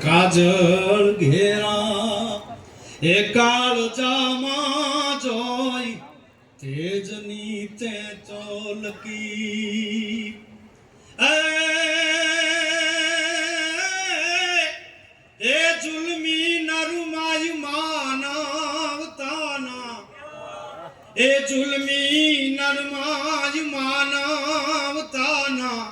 કાજળ ઘેરા એ કાળજામાં જોઈ તેજની તે ચોલકી એ જુલમી નરુમાય માનવતાના એ જુલમી નરમાય માનવતાના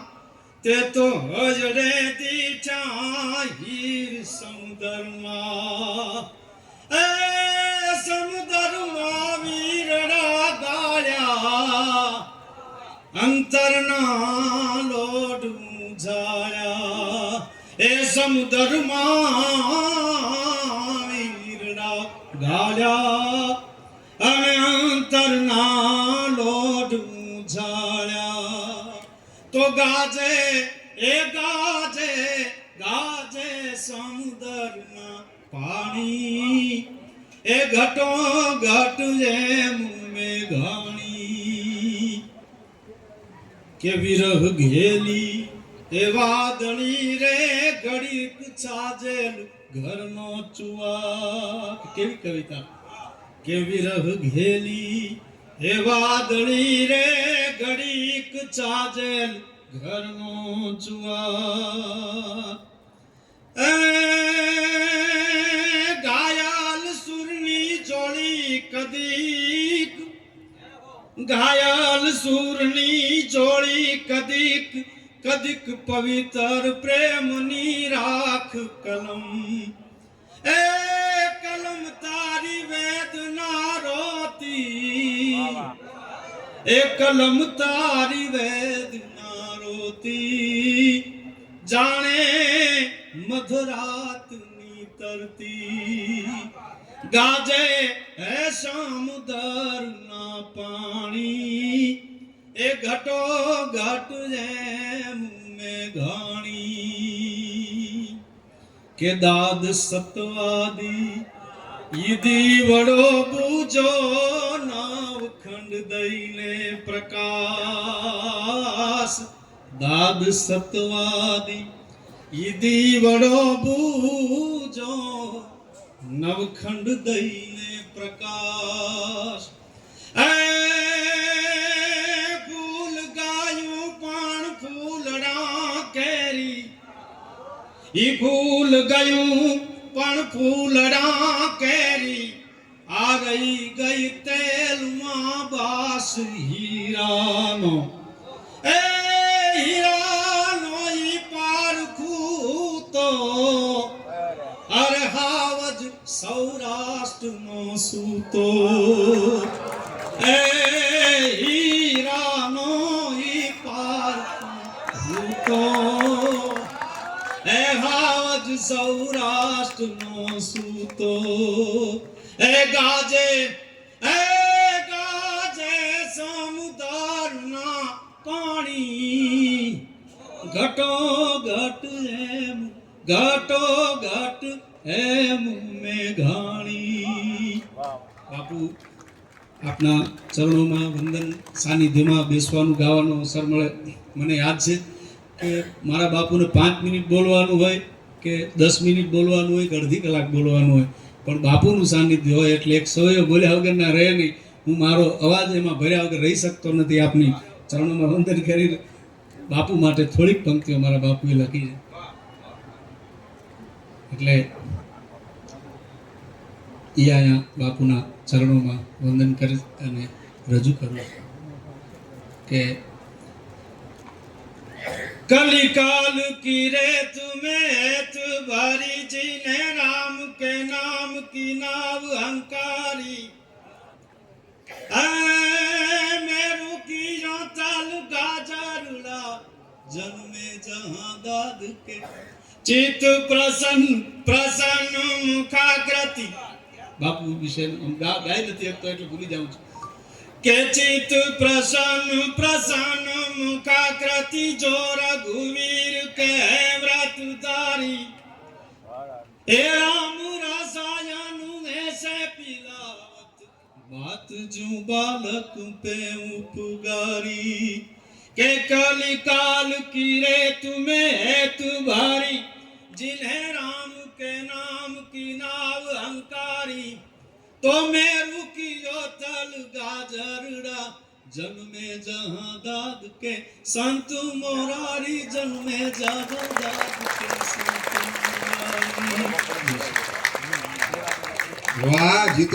તે તો હજડે દીઠા હીર સમુદરમાં એ સમુદરમાં વીરડા ગાળ્યા અંતરના લોટ મુજાળ્યા એ સમુદરમાં વીરડા ગાળ્યા અને અંતરના લોટ મુજાળ્યા તો ગાજે એ ગાજે ગાજે સમુદરના પાણી એ ઘટો ઘટ જેમ મેઘાણી કે વિરહ ઘેલી એ વાદળી રે ઘડીક છાજેલ ઘરનો ચુવા કેવી કવિતા કે વિરહ ઘેલી એ વાદળી રે ઘડીક છાજેલ ઘરનો ચુવા ઘાયલ સુરની જોડી કદીક ઘાયલ સુરની જોડી કદીક કદીક પવિત્ર પ્રેમની રાખ કલમ એ કલમ તારી વેદના રોતી એ કલમ તારી વેદના રોતી જાણે મધરાતની તરતી ગાજે હે સમુદરના પાણી એ ઘટો ઘટ જેમ મેઘાણી કે દાદ સતવાદી ઈદી વડો બૂજો નવખંડ દઈને પ્રકાશ દાદ સતવાદી ઈદી વડો બૂજો નવખંડ દઈને પ્રકાશ એ ફૂલ ગાયું પણ ફૂલડા કેરી ઈ ફૂલ ગયું પણ ફૂલડા કેરી આ રહી ગઈ તેલમાં બાસ હીરાનો એ હીરાનો ઈ પારખું તો અરે હાવજ સૌરાષ્ટ્રનો સૂતો એ હીરાનો ઈ પારખું તો એ હાવજ સૌરાષ્ટ્રનો સૂતો એ ગાજે સમુદ્રના પાણી ઘટો ઘટ એમ ઘટો ઘટ એમ મેઘાણી બાપુ આપના ચરણોમાં વંદન સાનિધ્યમાં બેસવાનું ગાવાનો અવસર મળે મને યાદ છે કે મારા બાપુને 5 મિનિટ બોલવાનું હોય કે 10 મિનિટ બોલવાનું હોય કે અડધી કલાક બોલવાનું હોય પણ બાપુનું સાનિધ્ય હોય એટલે એક સવયો બોલ્યા વગરના રહે નહીં હું મારો અવાજ એમાં ભર્યા વગર રહી શકતો નથી આપની ચરણોમાં વંદન કરી બાપુ માટે થોડીક પંક્તિઓ મારા બાપુએ લખી છે એટલે એ અહીંયા બાપુના ચરણોમાં વંદન કરી અને રજૂ કરું કે कलिकाल की रेत में भरी जिन्हें राम के नाम की नाव हंकारी मेरू की जो चाल गाजरुला जन्मे जहां दाद के चित प्रसन्न प्रसन्न मुखाकृति बापू विषय गाय નથી એક તો એટલે ભૂલી જાઉં છું કે ચિત પ્રસન્ન પ્રસન્ન મુખાકૃતિ જો રઘુવીર કહે વ્રત ધારી એ રામ રસાયન ऐसे पिलावत बात जो बालक पे उपगारी के कलिकाल की रेत में हेतु भारी जिन्हें राम के नाम की नाव अंकारी तो मेरू की यो तल गाजरड़ा जन्मे जहां दाद के संत मोरारी जन्मे जहां दाद के संत मोरारी। વાહ જીતુ